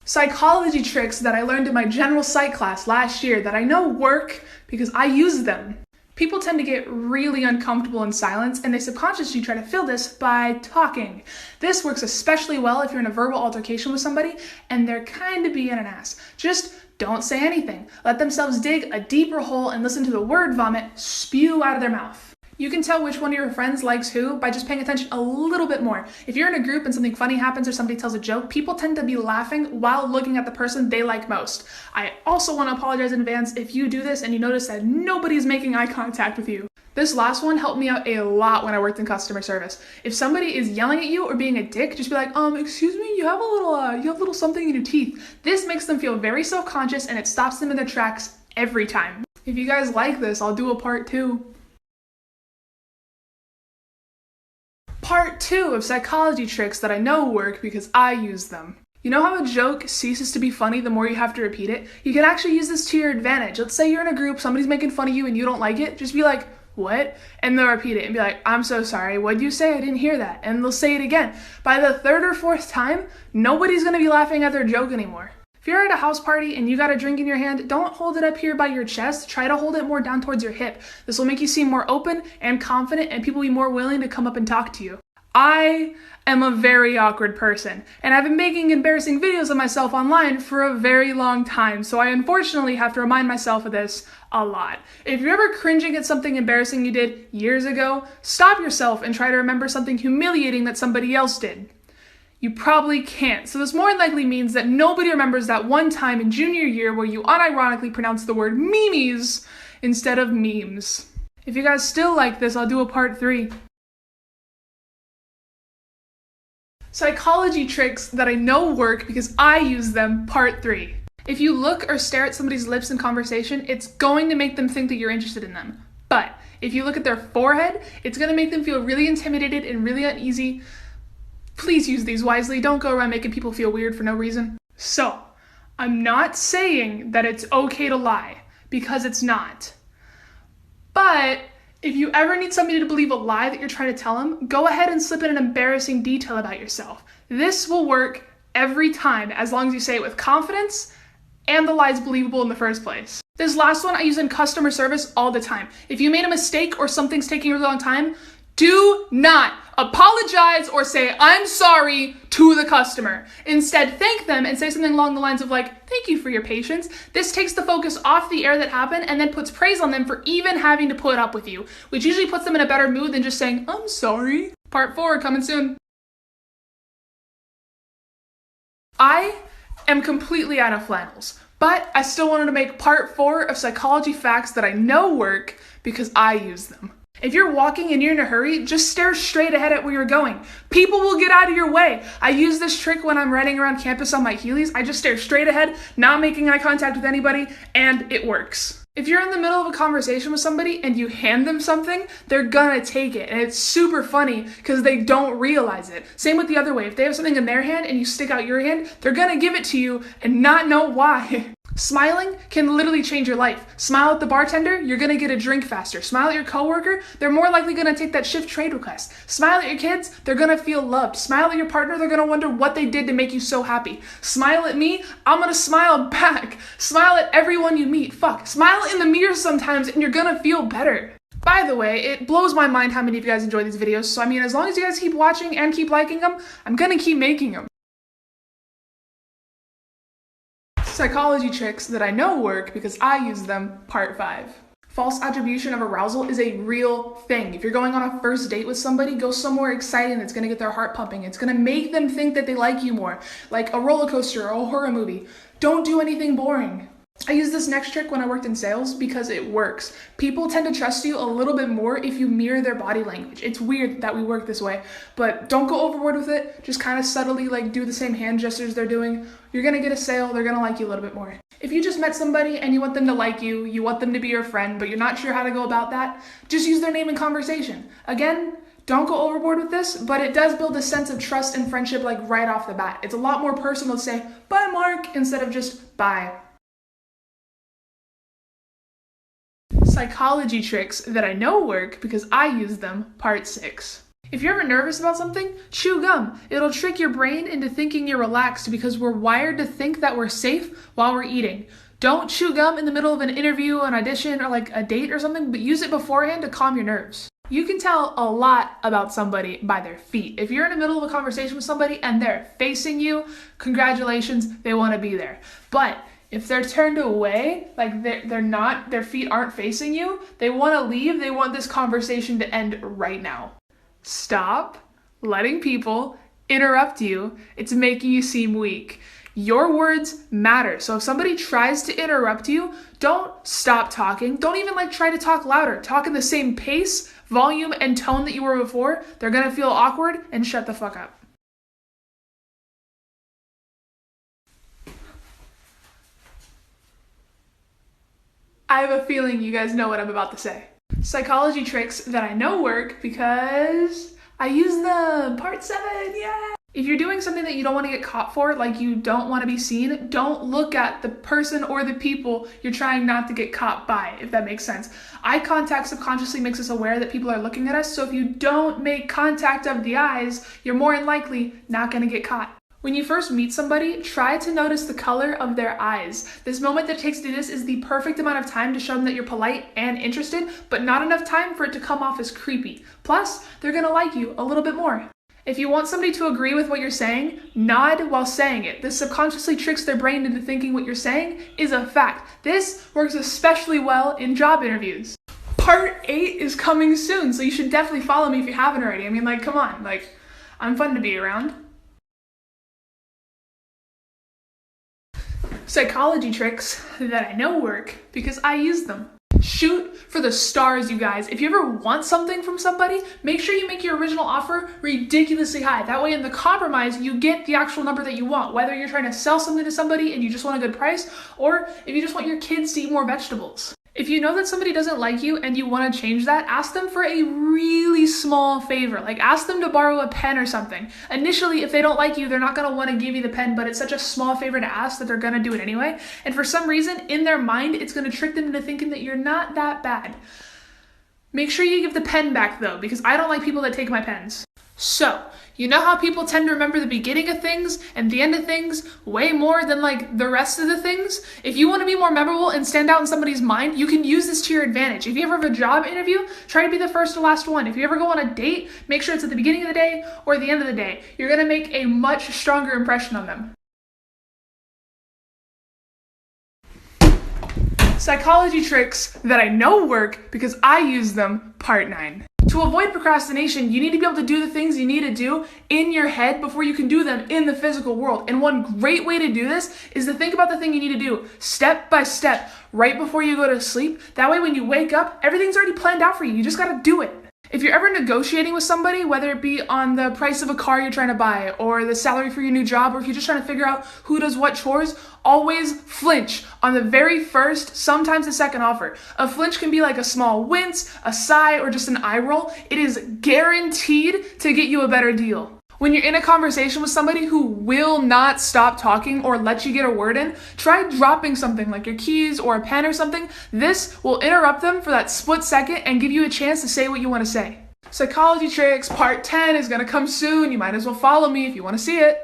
Psychology tricks that I learned in my general psych class last year that I know work because I use them. People tend to get really uncomfortable in silence, and they subconsciously try to fill this by talking. This works especially well if you're in a verbal altercation with somebody and they're kind of being an ass. Just don't say anything. Let themselves dig a deeper hole and listen to the word vomit spew out of their mouth. You can tell which one of your friends likes who by just paying attention a little bit more. If you're in a group and something funny happens or somebody tells a joke, people tend to be laughing while looking at the person they like most. I also want to apologize in advance if you do this and you notice that nobody's making eye contact with you. This last one helped me out a lot when I worked in customer service. If somebody is yelling at you or being a dick, just be like, excuse me, you have a little something in your teeth. This makes them feel very self-conscious and it stops them in their tracks every time. If you guys like this, I'll do a part 2. Part 2 of psychology tricks that I know work because I use them. You know how a joke ceases to be funny the more you have to repeat it? You can actually use this to your advantage. Let's say you're in a group, somebody's making fun of you and you don't like it. Just be like, what? And they'll repeat it and be like, I'm so sorry. What'd you say? I didn't hear that. And they'll say it again. By the 3rd or 4th time, nobody's gonna be laughing at their joke anymore. If you're at a house party and you got a drink in your hand, don't hold it up here by your chest. Try to hold it more down towards your hip. This will make you seem more open and confident, and people will be more willing to come up and talk to you. I am a very awkward person, and I've been making embarrassing videos of myself online for a very long time, so I unfortunately have to remind myself of this a lot. If you're ever cringing at something embarrassing you did years ago, stop yourself and try to remember something humiliating that somebody else did. You probably can't, so this more than likely means that nobody remembers that one time in junior year where you unironically pronounced the word memes instead of memes. If you guys still like this, I'll do a part 3. Psychology tricks that I know work because I use them, part 3. If you look or stare at somebody's lips in conversation, it's going to make them think that you're interested in them. But if you look at their forehead, it's going to make them feel really intimidated and really uneasy. Please use these wisely. Don't go around making people feel weird for no reason. So, I'm not saying that it's okay to lie, because it's not. But if you ever need somebody to believe a lie that you're trying to tell them, go ahead and slip in an embarrassing detail about yourself. This will work every time, as long as you say it with confidence and the lie is believable in the first place. This last one I use in customer service all the time. If you made a mistake or something's taking a really long time, do not apologize or say, I'm sorry to the customer. Instead, thank them and say something along the lines of like, thank you for your patience. This takes the focus off the error that happened and then puts praise on them for even having to put up with you, which usually puts them in a better mood than just saying, I'm sorry. Part 4 coming soon. I am completely out of flannels, but I still wanted to make part 4 of psychology facts that I know work because I use them. If you're walking and you're in a hurry, just stare straight ahead at where you're going. People will get out of your way. I use this trick when I'm riding around campus on my Heelys. I just stare straight ahead, not making eye contact with anybody, and it works. If you're in the middle of a conversation with somebody and you hand them something, they're gonna take it. And it's super funny because they don't realize it. Same with the other way. If they have something in their hand and you stick out your hand, they're gonna give it to you and not know why. Smiling can literally change your life. Smile at the bartender, you're gonna get a drink faster. Smile at your coworker, they're more likely gonna take that shift trade request. Smile at your kids, they're gonna feel loved. Smile at your partner, they're gonna wonder what they did to make you so happy. Smile at me, I'm gonna smile back. Smile at everyone you meet. Smile in the mirror sometimes and you're gonna feel better. By the way, it blows my mind how many of you guys enjoy these videos, so I mean, as long as you guys keep watching and keep liking them, I'm gonna keep making them. Psychology tricks that I know work because I use them, part 5. False attribution of arousal is a real thing. If you're going on a first date with somebody, go somewhere exciting that's gonna get their heart pumping. It's gonna make them think that they like you more, like a roller coaster or a horror movie. Don't do anything boring. I used this next trick when I worked in sales because it works. People tend to trust you a little bit more if you mirror their body language. It's weird that we work this way, but don't go overboard with it. Just kind of subtly do the same hand gestures they're doing. You're gonna get a sale, they're gonna like you a little bit more. If you just met somebody and you want them to like you, you want them to be your friend, but you're not sure how to go about that, just use their name in conversation. Again, don't go overboard with this, but it does build a sense of trust and friendship right off the bat. It's a lot more personal to say, bye Mark, instead of just bye. Psychology tricks that I know work because I use them, part 6. If you're ever nervous about something, chew gum. It'll trick your brain into thinking you're relaxed because we're wired to think that we're safe while we're eating. Don't chew gum in the middle of an interview, an audition, or like a date or something, but use it beforehand to calm your nerves. You can tell a lot about somebody by their feet. If you're in the middle of a conversation with somebody and they're facing you, congratulations, they want to be there. But if they're turned away, like they're not, their feet aren't facing you, they want to leave, they want this conversation to end right now. Stop letting people interrupt you. It's making you seem weak. Your words matter. So if somebody tries to interrupt you, don't stop talking. Don't even try to talk louder. Talk in the same pace, volume, and tone that you were before. They're gonna feel awkward and shut the fuck up. I have a feeling you guys know what I'm about to say. Psychology tricks that I know work because I use them. Part 7, yeah! If you're doing something that you don't want to get caught for, like you don't want to be seen, don't look at the person or the people you're trying not to get caught by, if that makes sense. Eye contact subconsciously makes us aware that people are looking at us, so if you don't make contact of the eyes, you're more than likely not going to get caught. When you first meet somebody, try to notice the color of their eyes. This moment that it takes to do this is the perfect amount of time to show them that you're polite and interested, but not enough time for it to come off as creepy. Plus, they're gonna like you a little bit more. If you want somebody to agree with what you're saying, nod while saying it. This subconsciously tricks their brain into thinking what you're saying is a fact. This works especially well in job interviews. Part 8 is coming soon, so you should definitely follow me if you haven't already. I mean, come on, I'm fun to be around. Psychology tricks that I know work because I use them. Shoot for the stars, you guys. If you ever want something from somebody, make sure you make your original offer ridiculously high. That way in the compromise, you get the actual number that you want, whether you're trying to sell something to somebody and you just want a good price, or if you just want your kids to eat more vegetables. If you know that somebody doesn't like you and you want to change that, ask them for a really small favor. Ask them to borrow a pen or something. Initially, if they don't like you, they're not going to want to give you the pen, but it's such a small favor to ask that they're going to do it anyway. And for some reason, in their mind, it's going to trick them into thinking that you're not that bad. Make sure you give the pen back though, because I don't like people that take my pens. So, you know how people tend to remember the beginning of things and the end of things way more than the rest of the things? If you want to be more memorable and stand out in somebody's mind, you can use this to your advantage. If you ever have a job interview, try to be the first or last one. If you ever go on a date, make sure it's at the beginning of the day or the end of the day. You're going to make a much stronger impression on them. Psychology tricks that I know work because I use them, part 9. To avoid procrastination, you need to be able to do the things you need to do in your head before you can do them in the physical world. And one great way to do this is to think about the thing you need to do step by step right before you go to sleep. That way when you wake up, everything's already planned out for you. You just got to do it. If you're ever negotiating with somebody, whether it be on the price of a car you're trying to buy or the salary for your new job, or if you're just trying to figure out who does what chores, always flinch on the very first, sometimes the second offer. A flinch can be like a small wince, a sigh, or just an eye roll. It is guaranteed to get you a better deal. When you're in a conversation with somebody who will not stop talking or let you get a word in, try dropping something like your keys or a pen or something. This will interrupt them for that split second and give you a chance to say what you want to say. Psychology tricks part 10 is going to come soon. You might as well follow me if you want to see it.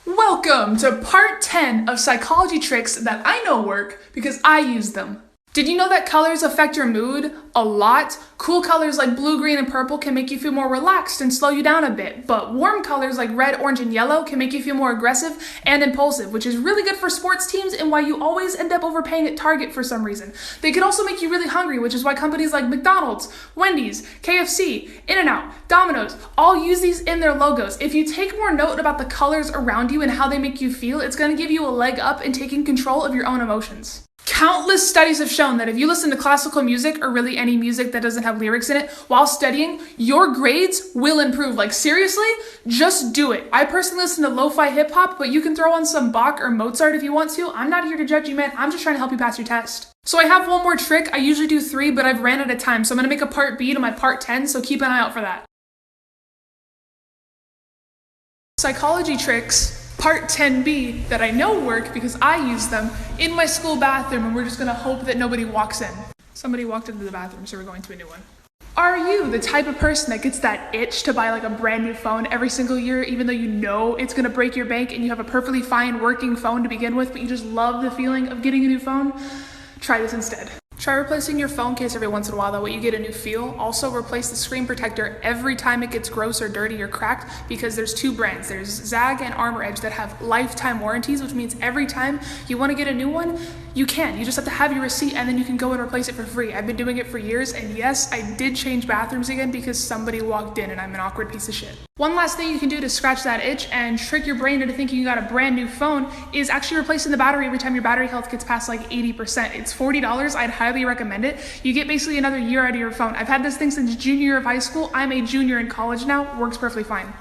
Welcome to part 10 of psychology tricks that I know work because I use them. Did you know that colors affect your mood a lot? Cool colors like blue, green, and purple can make you feel more relaxed and slow you down a bit, but warm colors like red, orange, and yellow can make you feel more aggressive and impulsive, which is really good for sports teams and why you always end up overpaying at Target for some reason. They can also make you really hungry, which is why companies like McDonald's, Wendy's, KFC, In-N-Out, Domino's all use these in their logos. If you take more note about the colors around you and how they make you feel, it's going to give you a leg up in taking control of your own emotions. Countless studies have shown that if you listen to classical music or really any music that doesn't have lyrics in it while studying, your grades will improve. Seriously, just do it. I personally listen to lo-fi hip hop, but you can throw on some Bach or Mozart if you want to. I'm not here to judge you, man. I'm just trying to help you pass your test. So I have one more trick. I usually do 3, but I've ran out of time. So I'm going to make a part B to my part 10, so keep an eye out for that. Psychology tricks. Part 10B that I know work because I use them in my school bathroom, and we're just gonna hope that nobody walks in. Somebody walked into the bathroom, so we're going to a new one. Are you the type of person that gets that itch to buy like a brand new phone every single year, even though you know it's gonna break your bank and you have a perfectly fine working phone to begin with, but you just love the feeling of getting a new phone? Try this instead. Try replacing your phone case every once in a while, that way you get a new feel. Also, replace the screen protector every time it gets gross or dirty or cracked, because there's two brands. There's Zag and Armor Edge that have lifetime warranties, which means every time you want to get a new one, you can. You just have to have your receipt and then you can go and replace it for free. I've been doing it for years, and yes, I did change bathrooms again because somebody walked in and I'm an awkward piece of shit. One last thing you can do to scratch that itch and trick your brain into thinking you got a brand new phone is actually replacing the battery every time your battery health gets past like 80%. It's $40. I'd highly recommend it. You get basically another year out of your phone. I've had this thing since junior year of high school. I'm a junior in college now. Works perfectly fine.